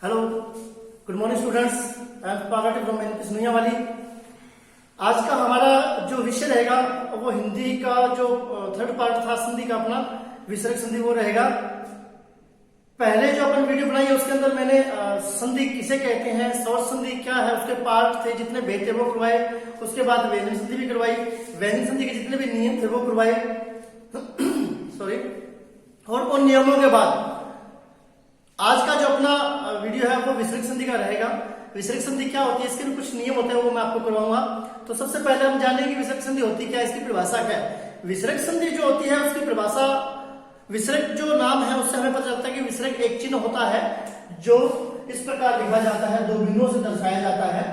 Hello, good morning students. I am Parvati from Suniyawali. आज का हमारा जो विषय रहेगा वो हिंदी का जो थर्ड पार्ट था संधि का अपना विसर्ग संधि वो रहेगा। पहले जो अपन वीडियो बनाई है उसके अंदर मैंने संधि किसे कहते हैं, सौर संधि क्या है, उसके पार्ट थे जितने भेद थे वो करवाए। उसके बाद व्यंजन संधि भी करवाई, व्यंजन संधि के जितने भी नियम थे वो करवाए सॉरी। और उन नियमों के बाद आज का जो अपना वीडियो है वो विसर्ग संधि का रहेगा। विसर्ग संधि क्या होती है, इसके भी कुछ नियम होते हैं वो मैं आपको करवाऊंगा। तो सबसे पहले हम जानेंगे विसर्ग संधि होती क्या है, इसकी परिभाषा क्या है। विसर्ग संधि जो होती है उसकी परिभाषा, विसर्ग जो नाम है उससे हमें पता चलता है कि विसर्ग एक चिन्ह होता है जो इस प्रकार लिखा जाता है, दो बिंदुओं से दर्शाया जाता है।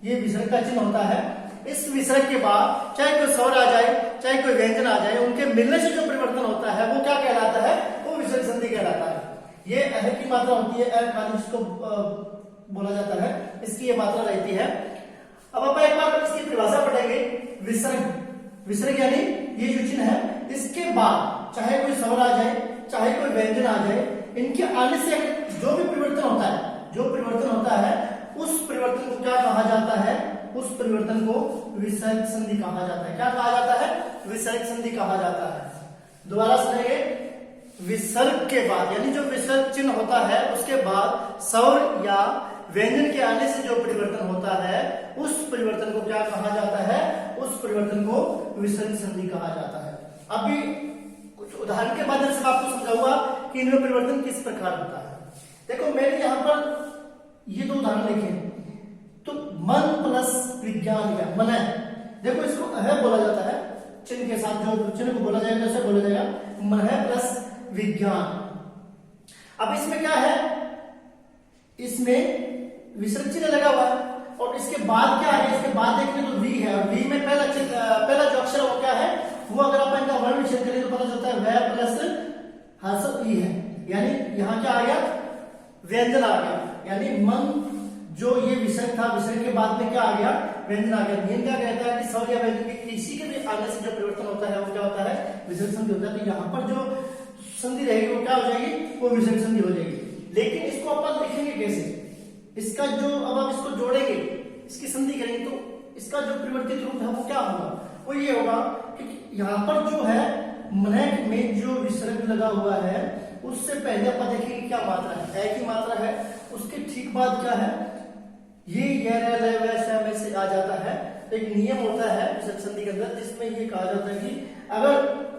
ये विसर्ग का चिन्ह होता है। इस विसर्ग के बाद चाहे कोई स्वर आ जाए चाहे कोई व्यंजन आ जाए, उनके मिलने से जो परिवर्तन होता है वो क्या कहलाता है, वो विसर्ग संधि कहलाता है। ये अह की मात्रा होती है, अह काली जिसको बोला जाता है, इसकी ये मात्रा रहती है। अब आप एक बार इसकी परिभाषा पढ़ेंगे। विसर्ग, विसर्ग यानी ये जो चिन्ह है, इसके बाद चाहे कोई स्वर आ जाए चाहे कोई व्यंजन आ जाए, इनके आने से जो भी परिवर्तन होता है, जो परिवर्तन होता है उस परिवर्तन को क्या कहा जाता है, उस परिवर्तन को विसर्ग संधि कहा जाता है। क्या कहा जाता है, विसर्ग संधि कहा जाता है। दोबारा सुनेंगे। विसर्ग के बाद यानी जो विसर्ग चिन्ह होता है उसके बाद स्वर या व्यंजन के आने से जो परिवर्तन होता है उस परिवर्तन को क्या कहा जाता है, उस परिवर्तन को विसर्ग संधि कहा जाता है। अभी कुछ उदाहरण के माध्यम से आपको समझाऊंगा कि इनमें परिवर्तन किस प्रकार होता है। देखो मैंने यहाँ पर ये दो उदाहरण लिखे हैं। तो मन प्लस विज्ञान का मन है, देखो इसको अह बोला जाता है, चिन्ह के साथ जो चिन्ह को बोला जाएगा उसे बोला जाएगा मन है प्लस विज्ञान। अब इसमें क्या है, इसमें विसर्ग चिन्ह लगा हुआ है और इसके बाद क्या है, इसके बाद देखेंगे तो वी है और वी में पहला जो अक्षर है वो क्या है, वो अगर आप इनका वर्ण विच्छेद करें तो पता चलता है वह प्लस हर्ष ई है। यानी यहां क्या आ गया, व्यंजन आ गया। यानी मन जो ये विसर्ग था, विसर्ग के बाद में क्या आ गया, व्यंजन आ गया। नियम क्या कहता है कि स्वर या व्यंजन के किसी के भी आने से जो परिवर्तन होता है वो क्या होता है, विसर्ग संधि होता है। तो यहाँ पर जो संधि रहेगी वो क्या हो जाएगी, वो विसर्ग संधि हो जाएगी। लेकिन इसको अपन लिखेंगे कैसे, इसका जो अब आप इसको जोड़ेंगे, इसकी संधि करेंगे तो इसका जो परिवर्तित रूप है वो क्या होगा, वो ये होगा कि यहाँ पर जो है मनक में जो विसर्ग लगा हुआ है उससे पहले अपन देखेंगे क्या मात्रा है, ए की मात्रा है। उसके ठीक बाद क्या है, ये में से आ जाता है। तो एक नियम होता है विसर्ग संधि के अंदर जिसमें ये कहा जाता है कि अगर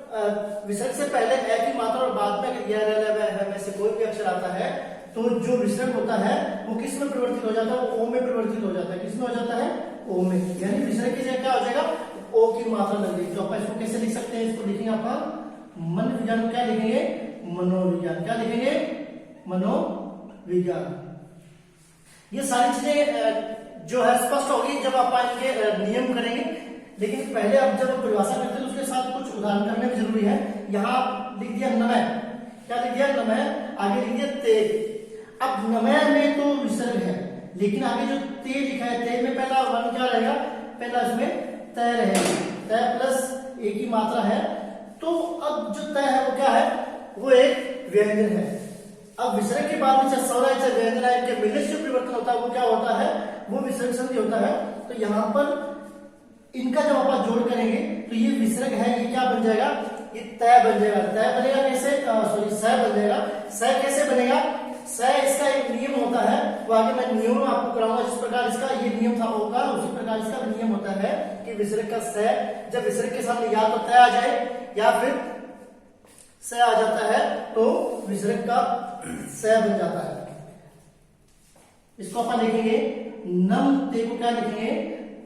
विसर्ग से पहले ए की मात्रा और बाद में अगर में से कोई भी अक्षर आता है तो जो विसर्ग होता है वो किस में परिवर्तित हो जाता है, वो ओ में परिवर्तित हो जाता है। किस में हो जाता है, ओ में। यानी विसर्ग की जगह क्या हो जाएगा, ओ की मात्रा लग गई। तो अपन इसको कैसे लिख सकते हैं, इसको लिखेंगे अपन मन विज्ञान, क्या लिखेंगे, मनोविज्ञान। क्या लिखेंगे, मनोविज्ञान। ये सारी चीजें जो है स्पष्ट होगी जब आप इनके नियम करेंगे। लेकिन पहले अब जब परिभाषा करते हैं तो उसके साथ कुछ उदाहरण करने भी जरूरी है। यहाँ लिख दिया नमय, क्या लिख दिया, नमय, आगे लिख दिया ते। अब नमय में तो विसर्ग है लेकिन आगे जो ते लिखा है, ते में पहला वर्ण क्या रहेगा, पहला इसमें तय रहेगा, तय प्लस ए की मात्रा है। तो अब जो तय है वो क्या है, वो एक व्यंजन है। अब विसर्ग के बाद में चाहे स्वर है चाहे व्यंजन है, इनके मिलने से जो परिवर्तन होता है वो क्या होता है, वो विसर्ग संधि होता है। तो यहाँ पर इनका जब आप जोड़ करेंगे तो ये विसर्ग है, ये क्या बन जाएगा, ये तय बन जाएगा। तय बनेगा कैसे, सॉरी स बन जाएगा। स कैसे बनेगा, स इसका एक नियम होता है, वो आगे मैं नियम आपको कराऊंगा। जिस प्रकार इसका ये नियम था होगा उसी प्रकार इसका भी नियम होता है कि विसर्ग का स जब विसर्ग के सामने या तो तय आ जाए या फिर स आ जाता है तो विसर्ग का स बन जाता है। इसको अपन लिखेंगे नम ते को क्या लिखेंगे,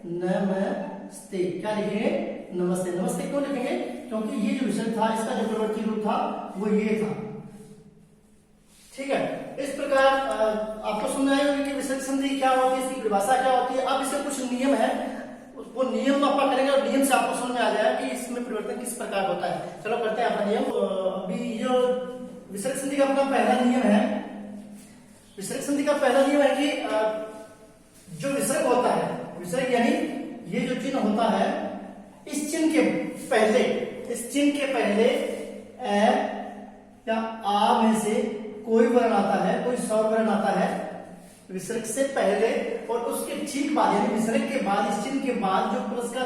नमस्ते। क्या लिखेंगे, नमस्ते। नमस्ते क्यों लिखेंगे, क्योंकि ये जो विसर्ग था इसका जो परिवर्तित रूप था वो ये था। ठीक है, इस प्रकार आपको समझ आएगा कि विसर्ग संधि क्या होती है, इसकी परिभाषा क्या होती है। अब इसके कुछ नियम है, वो नियम अपन करेंगे और नियम से आपको समझ में आ जाएगा कि इसमें परिवर्तन किस प्रकार होता है। चलो करते हैं अपन नियम। अभी जो विसर्ग संधि का अपना पहला नियम है, विसर्ग संधि का पहला नियम है कि जो विसर्ग होता है, विसर्ग यानी ये जो चिन्ह होता है, इस चिन्ह के पहले, इस चिन्ह के पहले ए या आ में से कोई वर्ण आता है, कोई स्वर वर्ण आता है विसर्ग से पहले और उसके ठीक बाद, यानी विसर्ग के बाद, इस चिन्ह के बाद जो प्लस का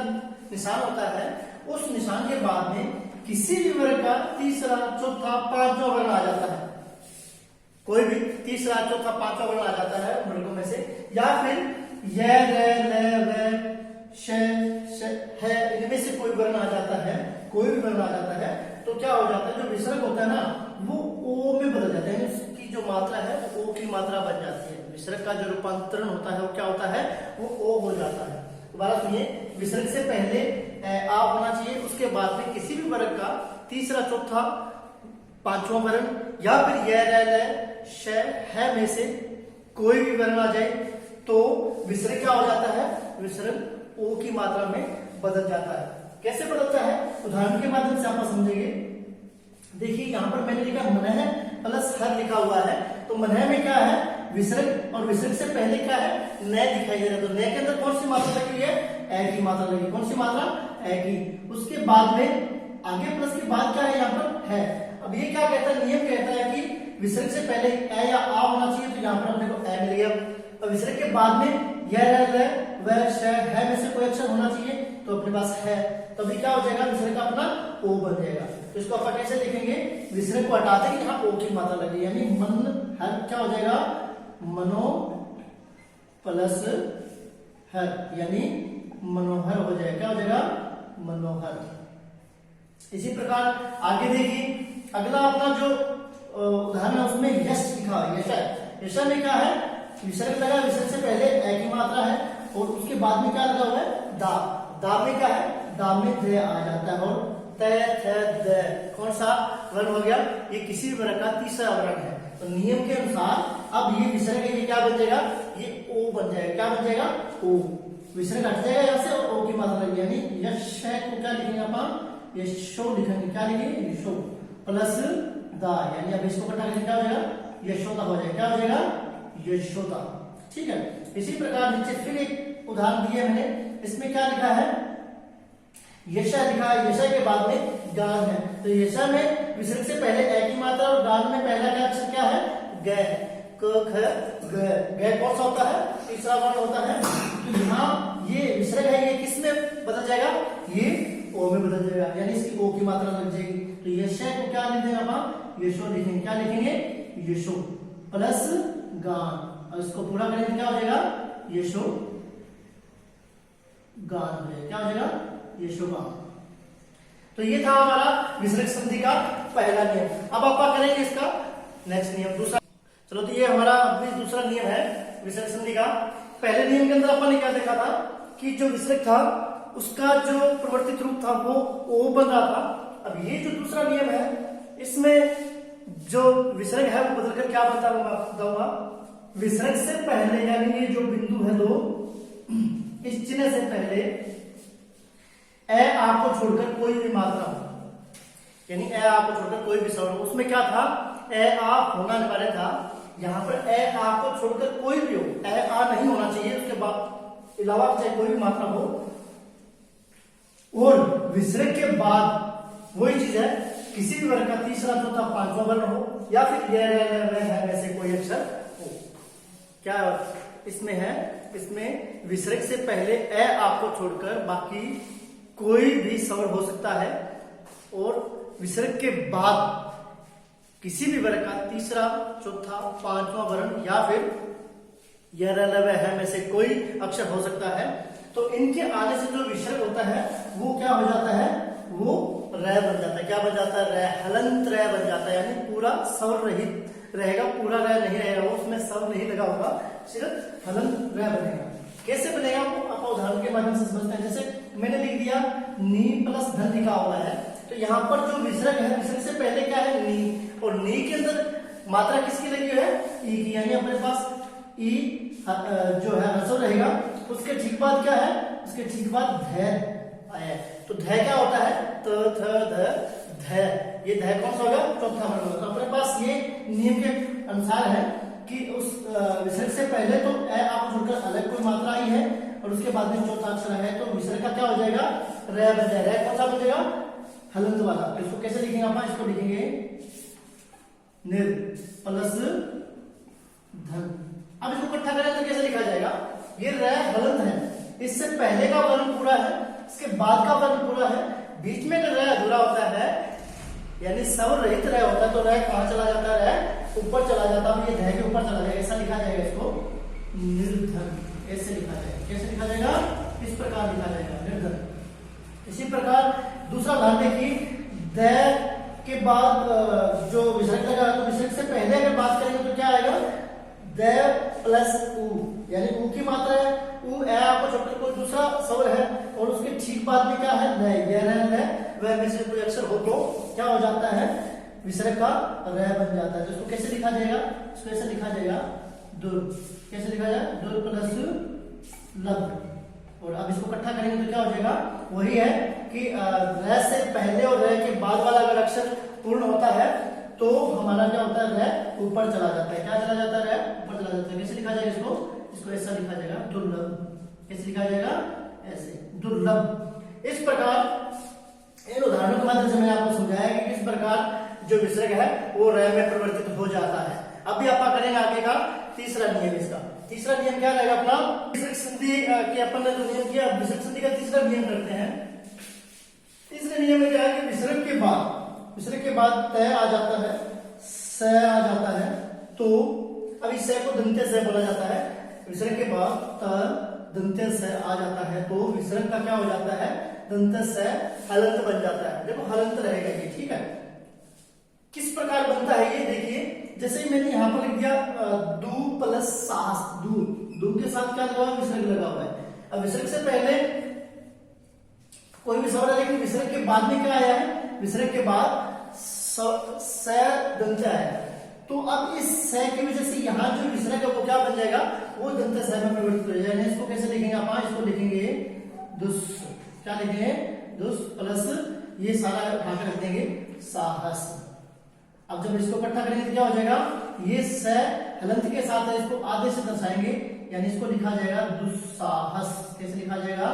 निशान होता है, उस निशान के बाद में किसी भी वर्ग का तीसरा, चौथा, पांचवा वर्ण आ जाता है। कोई भी तीसरा, चौथा, पांचवा वर्ण आ जाता है वर्गों में से, या फिर य, र, ल, व, श, है, इनमें से कोई वर्ण आ जाता है, कोई भी वर्ण आ जाता है, तो क्या हो जाता है, जो विसर्ग होता है ना वो ओ में बदल जाता है, उसकी जो मात्रा है वो ओ की मात्रा बन जाती है। विसर्ग का जो रूपांतरण होता है वो क्या होता है, वो ओ हो जाता है। दोबारा सुनिए, विसर्ग से पहले आ होना चाहिए, उसके बाद में किसी भी वर्ग का तीसरा, चौथा, पांचवा वर्ण, या फिर य, र, ल, श, है में से कोई भी वर्ण आ जाए तो विसर्ग क्या हो जाता है, विसर्ग ओ की मात्रा में बदल जाता है। कैसे बदलता है, उदाहरण के माध्यम से आप समझेंगे। देखिए यहाँ पर मैंने लिखा मनह प्लस हर लिखा हुआ है, तो मनह में क्या है, विसर्ग, और विसर्ग से पहले क्या है, न दिखाई दे रहा है, तो न के अंदर कौन सी मात्रा लगी है, ए की मात्रा लगी। कौन सी मात्रा, ए की। उसके बाद में आगे प्लस के बाद क्या है, यहाँ पर है। अब ये क्या कहता है, नियम कहता है कि विसर्ग से पहले ए या आ होना चाहिए, तो यहाँ पर अपने को ए मिल गया। और विसर्ग के बाद में य, र, व, श, है में से कोई अक्षर होना चाहिए, तो अपने पास है, तभी क्या हो जाएगा, विसर्ग का अपना ओ बन जाएगा। तो इसको अपन कैसे लिखेंगे, विसर्ग को हटा देंगे, यहाँ ओ की मात्रा लगी, यानी मन हर क्या हो जाएगा, मनो प्लस हर, यानी मनोहर हो जाएगा। क्या हो जाएगा, मनोहर। इसी प्रकार आगे देखिए, अगला अपना जो उदाहरण है उसमें यश लिखा है, यशा। यशा में क्या है, विसर्ग लगा, विसर्ग से पहले ए की मात्रा है, और उसके बाद में क्या लगा हुआ है, दा। दा में क्या है, दा में द आ जाता है, और त, थ, द कौन सा वर्ण हो गया, ये किसी भी वर्ग का तीसरा वर्ण है। तो नियम के अनुसार अब ये विसर्ग है, ये क्या बन जाएगा, ये ओ बन जाएगा। क्या बन जाएगा, ओ। विसर्ग हट जाएगा यहाँ से, और ओ की मात्रा लगी, यानी यश को क्या लिखेंगे अपन, यशो लिखेंगे। क्या लिखेंगे, यशो प्लस दा, यानी अब इसको कटा करके क्या हो जाएगा, यशोदा हो जाएगा। क्या हो जाएगा, यशोदा। ठीक है। इसी प्रकार नीचे फिर एक उदाहरण दिया मैंने, इसमें क्या लिखा है, यशा लिखा है, यशा के बाद में गान है, तो यशा में विसर्ग से पहले ए की मात्रा, और गान में पहला क्या अक्षर क्या है, ग है। क, ख, ग। ग कौन सा होता है, तीसरा वर्ण होता है। तो यहाँ ये विसर्ग है, ये किस में बदल जाएगा, ये ओ में बदल जाएगा, यानी इसकी ओ की मात्रा लग जाएगी। तो यशा को क्या लिखेंगे अपन, यशो लिखेंगे। क्या लिखेंगे, यशो प्लस गान, और इसको पूरा करेंगे क्या हो जाएगा, यशो गान हो जाएगा। क्या हो जाएगा, यशो गान। तो ये था हमारा विसर्ग संधि का पहला नियम। अब आप करेंगे इसका नेक्स्ट नियम, दूसरा। चलो, तो ये हमारा दूसरा नियम है विसर्ग संधि का। पहले नियम के अंदर अपन ने क्या देखा था कि जो विसर्ग था उसका जो प्रवर्तित रूप था वो ओ बन रहा था। अब ये जो दूसरा नियम है, इसमें जो विसर्ग है वो बदलकर क्या बनता है, मैं आपको बताऊंगा। विसर्ग से पहले, यानी ये जो बिंदु है दो, इस चिन्ह से पहले ए आपको छोड़कर कोई भी मात्रा हो, यानी ए आपको छोड़कर कोई भी स्वर हो, उसमें क्या था, ए आ होना अनिवार्य था। यहाँ पर ए आ को छोड़कर कोई भी हो, ए आ नहीं होना चाहिए, उसके बाद अलावा चाहे कोई भी मात्रा हो, और विसर्ग के बाद वही चीज है, किसी भी वर्ग का तीसरा, चौथा, पांचवा वर्ण हो, या फिर ये है में से कोई अक्षर हो। क्या इसमें है, इसमें विसर्ग से पहले ए आपको छोड़कर बाकी कोई भी स्वर हो सकता है, और विसर्ग के बाद किसी भी वर्ग का तीसरा, चौथा, पांचवा वर्ण, या फिर यह है में से कोई अक्षर हो सकता है। तो इनके आने से जो विसर्ग होता है वो क्या हो जाता है, वो रै बन जाता है। क्या बन जाता है, रै, हलंत रै बन जाता है, यानी पूरा स्वर रहित रहेगा, पूरा रै नहीं रहेगा, वो उसमें स्वर नहीं लगा होगा, सिर्फ हलंत रै बनेगा। कैसे बनेगा वो आप उदाहरण के माध्यम से समझते हैं। जैसे मैंने लिख दिया नी प्लस धन लिखा हुआ है, तो यहाँ पर जो विसर्ग है, विसर्ग से पहले क्या है, नी, और नी के अंदर मात्रा किसकी लगी है, ई की, यानी अपने पास ई जो है ह्रस्व रहेगा। उसके ठीक बाद क्या है, उसके ठीक बाद ध आया, तो ध क्या होता है, त, थ, ध, ध। ये ध कौन सा होगा, चौथा वर्ण होगा। तो अपने पास ये नियम के अनुसार है कि उस विसर्ग से पहले तो ए आप छोड़कर अलग कोई मात्रा आई है, और उसके बाद में चौथा अक्षर है, तो विसर्ग का क्या हो जाएगा, रै बन जाएगा। रै कौन सा बन जाएगा, हलंत वाला। तो इसको कैसे लिखेंगे आप, इसको लिखेंगे निर प्लस धन। अब इसको इकट्ठा करें तो कैसे लिखा जाएगा, ये र हलंत है, इससे पहले का वर्ण पूरा है, इसके बाद का वर्ण पूरा है, बीच में र अधूरा होता है, यानी स्वर रहित रह होता है, तो रह कहां चला जाता है, ऊपर चला जाता है, ये ध के ऊपर चला जाएगा, ऐसा लिखा जाएगा इसको निर्धन, ऐसे लिखा जाएगा। कैसे लिखा जाएगा, इस प्रकार लिखा जाएगा निर्धन। इसी प्रकार दूसरा उदाहरण देखिए, द के बाद जो विसर्ग लगा, तो विसर्ग से पहले अगर बात करेंगे तो क्या आएगा, द प्लस उ, यानी उ की मात्रा है, उ ए आपको छोटे कोई दूसरा स्वर है, और उसके ठीक बाद में क्या है, न, यह वह में से कोई अक्षर हो तो क्या हो जाता है, विसर्ग का र बन जाता है। तो इसको कैसे लिखा जाएगा, इसको ऐसे लिखा जाएगा दुर, कैसे लिखा जाएगा, दुर प्लस लब। और अब इसको इकट्ठा करेंगे तो क्या हो जाएगा, वही है कि र से पहले और र के बाद वाला अगर अक्षर पूर्ण होता है तो हमारा क्या होता है, र ऊपर चला जाता है, क्या चला जाता है, र ऊपर चला जाता है। कैसे लिखा जाएगा इसको, इसको ऐसा लिखा जाएगा दुर्लभ, कैसे लिखा जाएगा, ऐसे दुर्लभ। इस प्रकार इन उदाहरणों के माध्यम से मैंने आपको समझाया कि किस प्रकार जो विसर्ग है वो र में परिवर्तित हो जाता है। अभी आप करेंगे आगे का तीसरा नियम। इसका तीसरा नियम क्या रहेगा अपना, विसर्ग संधि की अपन ने जो नियम किया, विसर्ग संधि का तीसरा नियम करते हैं। तीसरे नियम में क्या है कि विसर्ग के बाद तय आ जाता है, स आ जाता है, तो अभी स को दंत्य स बोला जाता है, विसर्ग के बाद त दंत्य स आ जाता है, तो विसर्ग का क्या हो जाता है, दंत्य स हलंत बन जाता है। देखो हलंत रहेगा ये, ठीक है। किस प्रकार बनता है ये देखिए, जैसे मैंने यहाँ पर लिख दिया दू प्लस सास, दू के साथ क्या लगा हुआ, विसर्ग लगा हुआ है। अब विसर्ग से पहले कोई भी स्वर है, लेकिन विसर्ग के बाद में क्या आया है, विसर्ग के बाद स दंत्य है, तो अब इस स की वजह से यहाँ जो विसर्ग है वो क्या बन जाएगा, वो दंत्य स में परिवर्तित हो जाएगा। इसको कैसे लिखेंगे आप, इसको लिखेंगे दुस, क्या लिखेंगे, दुस प्लस ये सारा उठा के रख देंगे साहस। अब जब इसको इकट्ठा करेंगे तो क्या हो जाएगा, ये स हलंत के साथ है, इसको आधे से दर्शाएंगे, यानी इसको लिखा जाएगा दुस्साहस। कैसे लिखा जाएगा,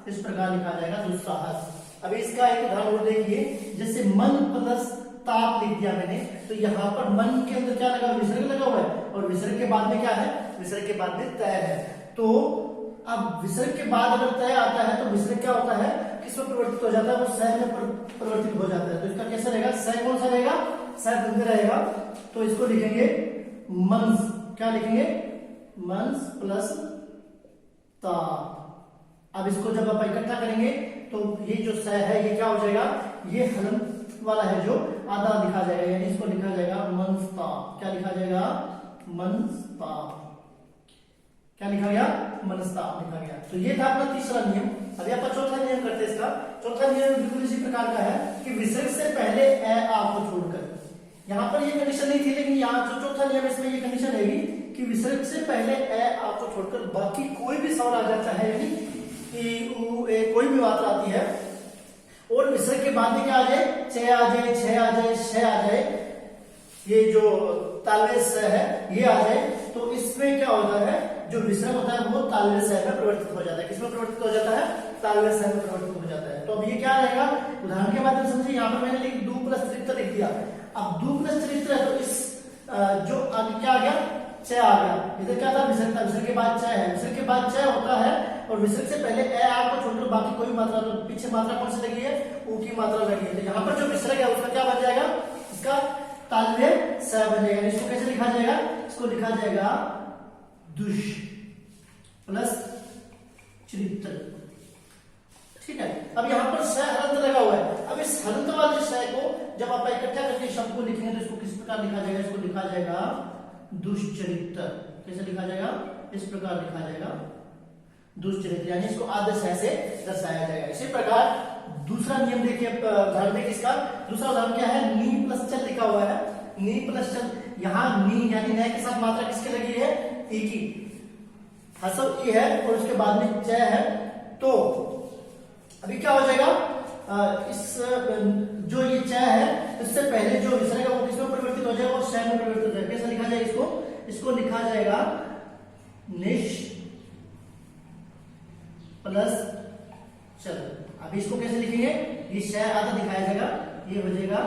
इस प्रकार लिखा जाएगा दुस्साहस। अभी इसका एक उदाहरण और देखिए, जैसे मन प्लस ताप लिख दिया मैंने, तो यहाँ पर मन के अंदर क्या लगा, विसर्ग लगा हुआ है, और विसर्ग के बाद में क्या है, विसर्ग के बाद में तय है। तो अब विसर्ग के बाद अगर तय आता है तो विसर्ग क्या होता है, किसमें परिवर्तित हो जाता है, वो स में परिवर्तित हो जाता है। तो इसका कैसा रहेगा, स कौन सा रहेगा, स दंत्य रहेगा, तो इसको लिखेंगे मंस, क्या लिखेंगे, मंस प्लस ता। अब इसको जब आप इकट्ठा करेंगे तो ये जो स है ये क्या हो जाएगा, ये हलंत वाला है जो आधा लिखा जाएगा, यानी इसको लिखा जाएगा मनस्ता। क्या लिखा जाएगा, मनस्ता, क्या लिखा गया, मनस्ता लिखा गया। तो ये था अपना तीसरा नियम। अभी आप चौथा नियम करते हैं। इसका चौथा नियम बिल्कुल इसी प्रकार का है कि विसर्ग से पहले ए आ को छोड़कर, यहाँ पर ये कंडीशन नहीं थी, लेकिन यहाँ जो चौथा नियम इसमें ये कंडीशन है कि विसर्ग से पहले ए आ को छोड़कर बाकी कोई भी स्वर आ जाता है, यानी ई उ ए कोई भी मात्रा आती है, और विसर्ग के बाद में क्या आ जाए, च आ जाए, छ आ जाए, श आ जाए, ये जो तालव्य स है ये आ जाए, तो इसमें क्या होता है, जो विसर्ग होता है वो तालव्य स में परिवर्तित हो जाता है। किसमें परिवर्तित हो जाता है, तालव्य स में परिवर्तित हो जाता है। तो अब ये क्या रहेगा, उदाहरण के माध्यम से समझिए। यहाँ पर मैंने दू प्लस त्रित्र लिख दिया। अब दू प्लस त्रित्र है, तो इस जो आगे क्या आ गया, च आ गया। इधर क्या था, विसर्ग था, विसर्ग के बाद च है, विसर्ग के बाद च होता है, और विसर्ग से पहले ए आ को छोड़कर बाकी कोई मात्रा, तो पीछे मात्रा कौन सी लगी है, ऊ की मात्रा लगी है। तो यहाँ पर जो विसर्ग है उसका क्या बन जाएगा, इसका तालव्य स बन जाएगा। इसको कैसे लिखा जाएगा, इसको लिखा जाएगा दुष प्लस चरित्र, ठीक है। अब यहाँ पर स हलंत लगा हुआ है। अब इस हलंत वाले स को जब आप इकट्ठा करके शब्द को लिखेंगे तो इसको किस प्रकार लिखा जाएगा, इसको लिखा जाएगा दुष्चरित्र। कैसे लिखा जाएगा, इस प्रकार लिखा जाएगा दुष्चरित्र, यानी इसको आधे स से दर्शाया जाएगा। इसी प्रकार दूसरा नियम देखिए, उदाहरण देखिए। इसका दूसरा उदाहरण क्या है, नी प्लस चल लिखा हुआ है, नी प्लस चल। यहाँ नी यानी न के साथ मात्रा किसकी लगी है, ई की, हसव ई है, और उसके बाद में च है। तो अभी क्या हो जाएगा, इस जो ये च है इससे पहले जो विसर्ग है वो किसमें परिवर्तित हो जाएगा, वो श में परिवर्तित हो जाएगा। कैसे लिखा जाएगा इसको, इसको लिखा जाएगा निश प्लस चल। अभी इसको कैसे लिखेंगे, ये श आधा दिखाया जाएगा, ये हो जाएगा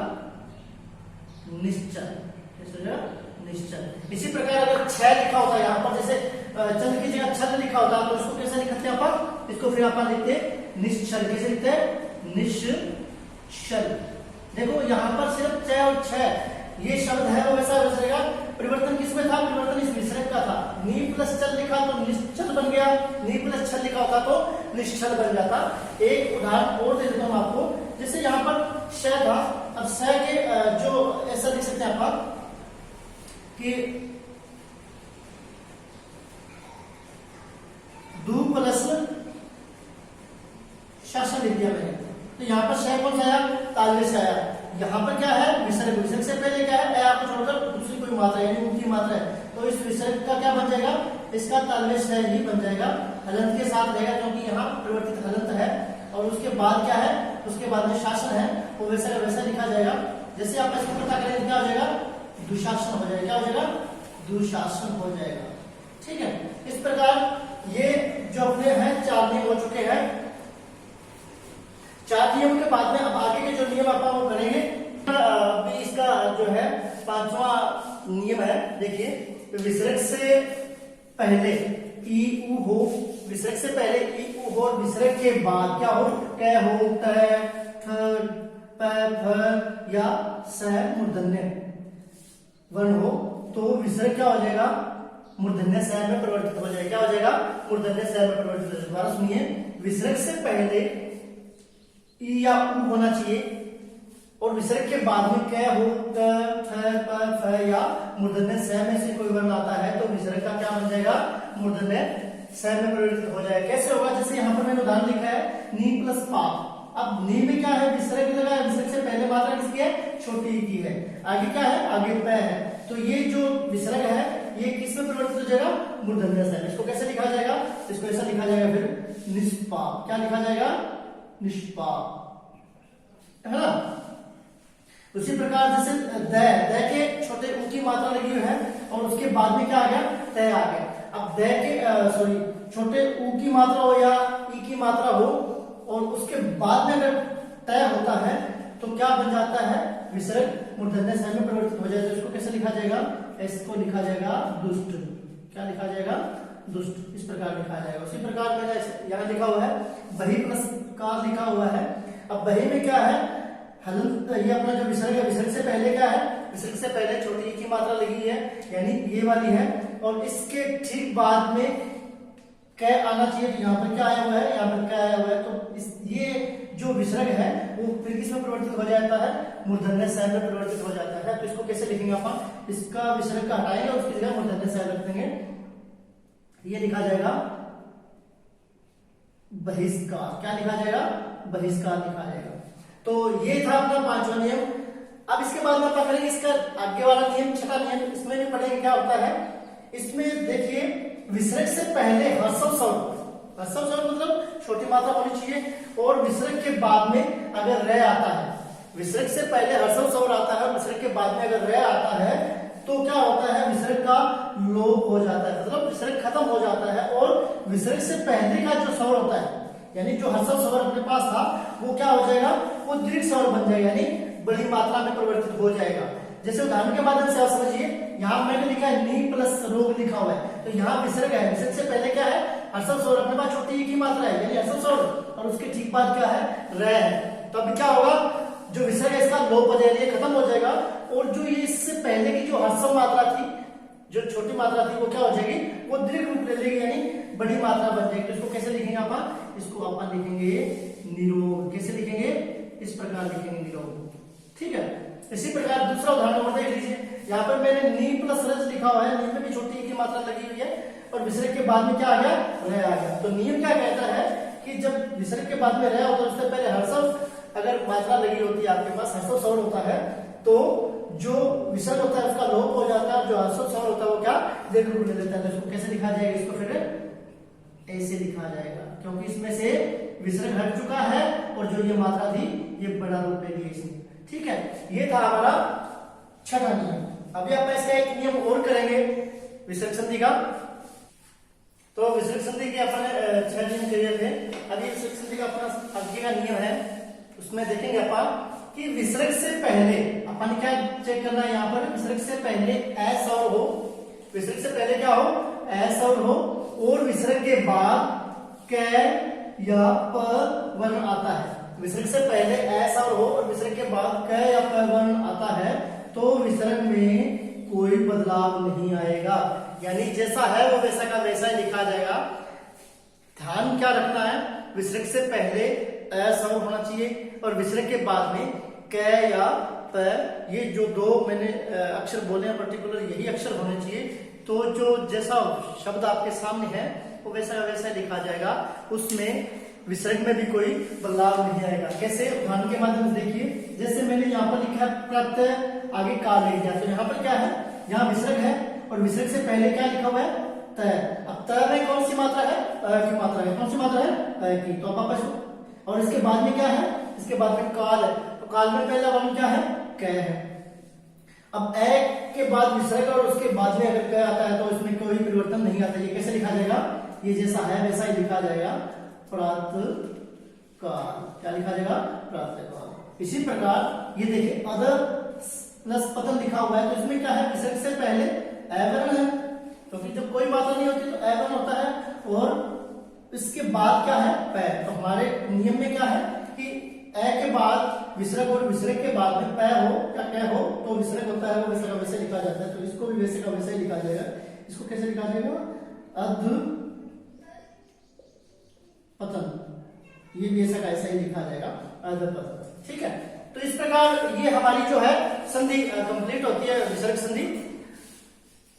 निश्चल। कैसे हो जाएगा, निश्चल। इसी प्रकार अगर छह लिखा होता है यहाँ पर, जैसे चंद्र की जगह छल लिखा होता है, तो इसको कैसे लिखते हैं अपन, इसको फिर अपन लिखते हैं निश्चल। कैसे लिखते हैं, निश्चल। देखो यहाँ पर सिर्फ छह और छह ये शब्द है वो वैसा वैसा रहेगा। परिवर्तन किसमें था, परिवर्तन इस विसर्ग का था। नी प्लस चल लिखा तो निश्चल बन गया, नी प्लस छल लिखा होता तो निश्चल बन जाता। एक उदाहरण और दे देता हूं आपको, जैसे यहाँ पर श था, अब श के जो ऐसा लिख सकते हैं आप कि दू प्लस शासन लिख दिया मैंने, तो यहाँ पर श कौन सा आया, तालव्य से आया। यहाँ पर क्या है, विसर्ग। विसर्ग से पहले क्या है, आपको छोड़कर दूसरी कोई मात्रा यानी ऊंची मात्रा है, तो इस विसर्ग का क्या बन जाएगा, इसका तालव्य श ही बन जाएगा, हलंत के साथ रहेगा, क्योंकि यहाँ परिवर्तित हलंत है। और उसके बाद क्या है, उसके बाद में शासन है, वो वैसा वैसा लिखा जाएगा। जैसे आप इसको पता करेंगे क्या हो जाएगा, दुशासन हो जाएगा। क्या हो जाएगा, दुशासन हो जाएगा। ठीक है, इस प्रकार ये जो अपने हैं 4 नियम हो चुके हैं। 4 नियम के बाद में अब आगे के जो नियम अपन वो करेंगे। अभी इसका जो है 5वां नियम है, देखिए, विसर्ग से पहले ई उ हो, विसर्ग से पहले ई उ हो, और विसर्ग के बाद क्या हो, क हो, ट, थ, प, फ या स मूर्धन्य वर्ण हो, तो विसर्ग क्या हो जाएगा, मूर्धन्य स में परिवर्तित हो जाएगा। क्या हो जाएगा, मूर्धन्य स में परिवर्तित हो जाएगा। दोबारा सुनिए, विसर्ग से पहले ई या उ होना चाहिए, और विसर्ग के बाद में क हो, ट, थ, प, फ या मूर्धन्य स में से कोई वर्ण आता है, तो विसर्ग का क्या बन जाएगा, मूर्धन्य स में परिवर्तित हो जाएगा। कैसे होगा, जैसे यहाँ पर मैंने उदाहरण लिखा है, नी प्लस पा। अब नी में क्या है, विसर्ग लगा है, विसर्ग से पहले मात्रा किसकी है, छोटी ई की है। आगे क्या है, आगे प है, तो ये जो विसर्ग है ये किस में परिवर्तित हो जाएगा, मूर्धन्य स में। इसको कैसे लिखा जाएगा, इसको ऐसा लिखा जाएगा फिर निष्पा। क्या लिखा जाएगा, निष्पा, है ना। उसी प्रकार जैसे द के छोटे ऊ की मात्रा लगी हुई है, और उसके बाद में क्या आ गया, तय आ गया। अब द के छोटे ऊ की मात्रा हो या ई की मात्रा हो, और उसके बाद में अगर तय होता है तो क्या बन जाता है, विसर्ग मूर्धन्य स में परिवर्तित हो जाएगा। तो इसको कैसे लिखा जाएगा, इसको लिखा जाएगा दुष्ट। क्या लिखा जाएगा, दुष्ट। इस प्रकार लिखा जाएगा। उसी प्रकार मैंने यहाँ लिखा हुआ है बही प्लस कार लिखा हुआ है। अब बही में क्या है, हलंत, ये अपना जो विसर्ग है, विसर्ग से पहले क्या है, विसर्ग से पहले छोटी ई की मात्रा लगी है, यानी ये वाली है, और इसके ठीक बाद में क आना चाहिए। तो यहाँ पर क्या आया हुआ है, यहाँ पर क्या आया हुआ है, तो ये जो विसर्ग है वो फिर किस में परिवर्तित हो जाता है, मूर्धन्य स में परिवर्तित हो जाता है। तो इसको कैसे लिखेंगे अपन, इसका विसर्ग का हटाएंगे और उसकी जगह मूर्धन्य स रख देंगे। ये लिखा जाएगा बहिष्कार। क्या लिखा जाएगा, बहिष्कार लिखा जाएगा। तो ये था अपना 5वां नियम। अब इसके बाद में अपन करेंगे इसका आगे वाला नियम, 6वां नियम। इसमें भी पढ़ेंगे क्या होता है। इसमें देखिए, विसर्ग से पहले ह्रस्व स्वर, ह्रस्व स्वर मतलब छोटी मात्रा होनी चाहिए, और विसर्ग के बाद में अगर र आता है, विसर्ग से पहले ह्रस्व स्वर आता है और विसर्ग के बाद में अगर र आता है, तो क्या होता है, विसर्ग का लोप हो जाता है, मतलब विसर्ग खत्म हो जाता है, और विसर्ग से पहले का जो स्वर होता है, यानी जो ह्रस्व स्वर अपने पास था, वो क्या हो जाएगा, वो दीर्घ स्वर बन जाएगा, यानी बड़ी मात्रा में परिवर्तित हो जाएगा। जैसे उदाहरण के माध्यम से आप समझिए, यहाँ मैंने लिखा है नी प्लस रोग लिखा हुआ है, तो यहाँ विसर्ग है, विसर्ग से पहले क्या है, ह्रस्व स्वर, अपने पास छोटी ई की मात्रा है, यानी ह्रस्व स्वर, और उसके ठीक बाद क्या है, र है। तो अभी क्या होगा, जो विसर्ग है इसका लोप हो जाएगा, ये खत्म हो जाएगा, और जो ये इससे पहले की जो ह्रस्व मात्रा थी, जो छोटी मात्रा थी, वो क्या हो जाएगी, वो दीर्घ रूप ले लेगी, यानी बड़ी मात्रा बन जाएगी। तो इसको कैसे लिखेंगे अपन, इसको अपन लिखेंगे निरोग। कैसे लिखेंगे, इस प्रकार लिखेंगे निरोग। ठीक है। इसी प्रकार दूसरा उदाहरण और देख लीजिए, यहाँ पर मैंने नी प्लस रज लिखा हुआ है, नी में भी छोटी ई की मात्रा लगी हुई है, और विसर्ग के बाद में क्या आ गया, र आ गया। तो नियम क्या कहता है कि जब विसर्ग के बाद में र होता है, उससे पहले ह्रस्व अगर मात्रा लगी होती है, आपके पास ह्रस्व स्वर होता है, तो जो विसर्ग होता है उसका लोप हो जाता है, जो ह्रस्व स्वर होता है वो क्या, दीर्घ रूप ले लेता है। तो इसको कैसे लिखा जाएगा, इसको फिर ऐसे लिखा जाएगा, क्योंकि इसमें से विसर्ग हट चुका है, और जो ये मात्रा थी ये बड़ा रूप ले लिया इसने। ठीक है, ये था हमारा 6वां नियम। अभी अपन इसका एक नियम और करेंगे विसर्ग संधि का। तो विसर्ग संधि के अपन 6 नियम किए थे। अभी विसर्ग संधि का अपना आगे का नियम है, उसमें देखेंगे अपन कि विसर्ग से पहले अपन अपन क्या चेक करना है यहाँ पर, विसर्ग से पहले एस और हो, विसर्ग से पहले क्या हो, एस और हो, और विसर्ग के बाद क या प वर्ण आता है। विसर्ग से पहले एस और हो और विसर्ग के बाद क या प वर्ण आता है तो विसर्ग में कोई बदलाव नहीं आएगा, यानी जैसा है वो वैसा का वैसा ही लिखा जाएगा। ध्यान क्या रखना है, विसर्ग से पहले एस और होना चाहिए और विसर्ग के बाद में क या प, ये जो दो मैंने अक्षर बोले हैं पर्टिकुलर यही अक्षर होने चाहिए। तो जो जैसा शब्द आपके सामने है वो वैसा का वैसा लिखा जाएगा, उसमें विसर्ग में भी कोई बदलाव नहीं आएगा। कैसे, उदाहरण के माध्यम से देखिए, जैसे मैंने यहाँ पर लिखा है प्रत्यय, आगे काल लिख दिया, तो यहाँ पर क्या है, यहाँ विसर्ग है और विसर्ग से पहले क्या लिखा हुआ है, तय। अब तय में कौन सी मात्रा है, की मात्रा है, कौन सी मात्रा है, तय की, तो वापस। और इसके बाद में क्या है, इसके बाद में काल है, तो काल में पहला वर्ण क्या है, क है। अब ए के बाद विसर्ग और उसके बाद में अगर क आता है तो इसमें कोई परिवर्तन नहीं आता। ये कैसे लिखा जाएगा, ये जैसा है वैसा ही लिखा जाएगा, प्रातःकाल। क्या लिखा जाएगा, प्रातःकाल। इसी प्रकार ये देखिए अदर प्लस पतन लिखा हुआ है, तो इसमें क्या है, विसर्ग से पहले ए वर्ण है, क्योंकि जब कोई मात्रा नहीं होती तो ए वर्ण होता है, और इसके बाद क्या है, पै। तो हमारे नियम में क्या है कि ए के बाद विसर्ग और विसर्ग के बाद में पै हो या कै हो तो विसर्ग होता है, वो वैसे का वैसे लिखा जाता है। तो इसको भी वैसे का वैसे ही लिखा जाएगा। इसको कैसे लिखा जाएगा, अध पतन, ये भी ऐसा का ऐसा ही लिखा जाएगा, अध पतन। ठीक है, तो इस प्रकार ये हमारी जो है संधि कंप्लीट होती है, विसर्ग संधि।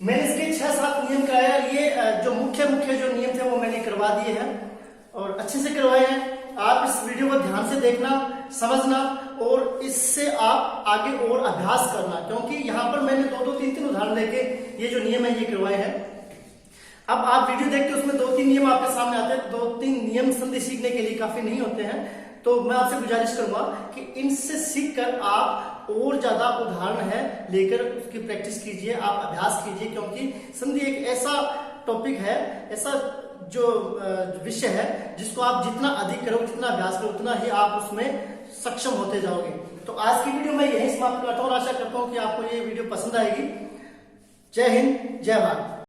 मैंने इसके 6-7 नियम कराया, ये जो मुख्य जो नियम थे वो मैंने करवा दिए हैं और अच्छे से करवाए हैं। आप इस वीडियो को ध्यान से देखना, समझना और इससे आप आगे और अभ्यास करना, क्योंकि यहाँ पर मैंने 2-2, 3-3 उदाहरण लेके ये जो नियम है ये करवाए हैं। अब आप वीडियो देखते हैं उसमें 2-3 नियम आपके सामने आते हैं, 2-3 नियम संधि सीखने के लिए काफी नहीं होते हैं, तो मैं आपसे गुजारिश करूंगा कि इनसे सीखकर आप और ज्यादा उदाहरण है लेकर उसकी प्रैक्टिस कीजिए, आप अभ्यास कीजिए, क्योंकि संधि एक ऐसा टॉपिक है, ऐसा जो विषय है जिसको आप जितना अधिक करोगे, जितना अभ्यास करोगे, उतना ही आप उसमें सक्षम होते जाओगे। तो आज की वीडियो मैं यही समाप्त करता हूँ और आशा करता हूँ कि आपको ये वीडियो पसंद आएगी। जय हिंद, जय भारत।